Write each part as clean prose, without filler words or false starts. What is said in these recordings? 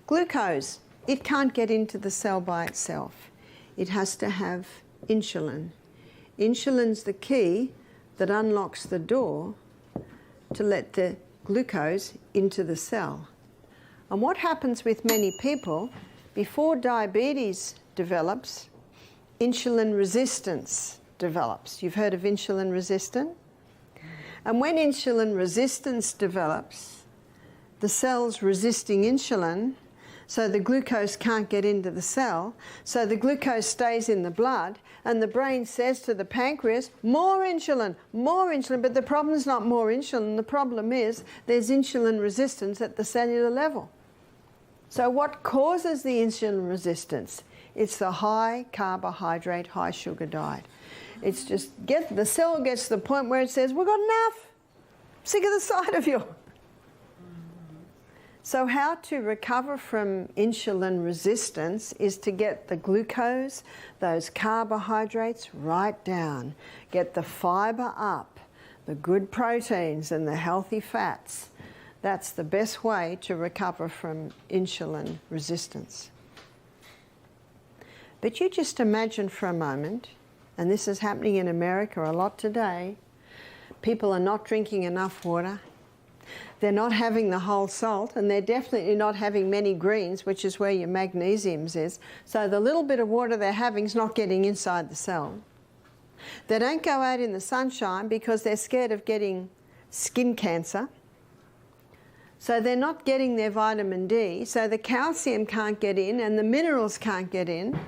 Glucose, it can't get into the cell by itself. It has to have insulin. Insulin's the key that unlocks the door to let the glucose into the cell. And what happens with many people, before diabetes develops, insulin resistance develops. You've heard of insulin resistance? And when insulin resistance develops, the cell's resisting insulin, so the glucose can't get into the cell, so the glucose stays in the blood, and the brain says to the pancreas, more insulin, but the problem's not more insulin, the problem is there's insulin resistance at the cellular level. So what causes the insulin resistance? It's the high carbohydrate, high sugar diet. It's just, the cell gets to the point where it says, we've got enough, sick of the sight of you. So how to recover from insulin resistance is to get the glucose, those carbohydrates, right down. Get the fibre up, the good proteins and the healthy fats. That's the best way to recover from insulin resistance. But you just imagine for a moment, and this is happening in America a lot today, people are not drinking enough water. They're not having the whole salt, and they're definitely not having many greens, which is where your magnesiums is. So the little bit of water they're having is not getting inside the cell. They don't go out in the sunshine because they're scared of getting skin cancer. So they're not getting their vitamin D, so the calcium can't get in and the minerals can't get in.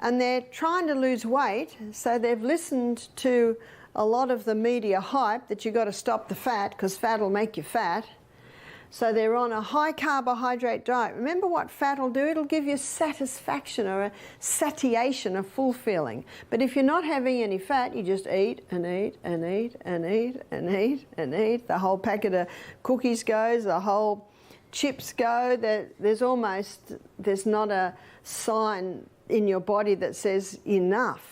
And they're trying to lose weight, so they've listened to a lot of the media hype that you've got to stop the fat because fat will make you fat. So they're on a high carbohydrate diet. Remember what fat will do? It'll give you satisfaction or a satiation, a full feeling. But if you're not having any fat, you just eat and eat and eat and eat and eat and eat. The whole packet of cookies goes, the whole chips go. There's not a sign in your body that says enough.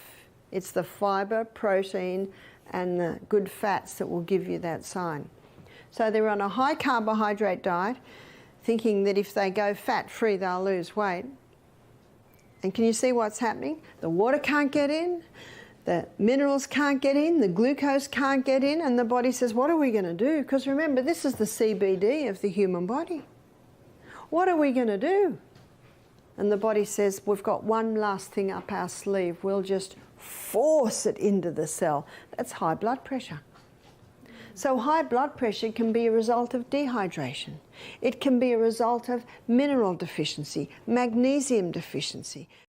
It's the fibre, protein, and the good fats that will give you that sign. So they're on a high carbohydrate diet, thinking that if they go fat-free, they'll lose weight. And can you see what's happening? The water can't get in, the minerals can't get in, the glucose can't get in, and the body says, what are we going to do? Because remember, this is the CBD of the human body. What are we going to do? And the body says, we've got one last thing up our sleeve. We'll just force it into the cell. That's high blood pressure. So high blood pressure can be a result of dehydration. It can be a result of mineral deficiency, magnesium deficiency.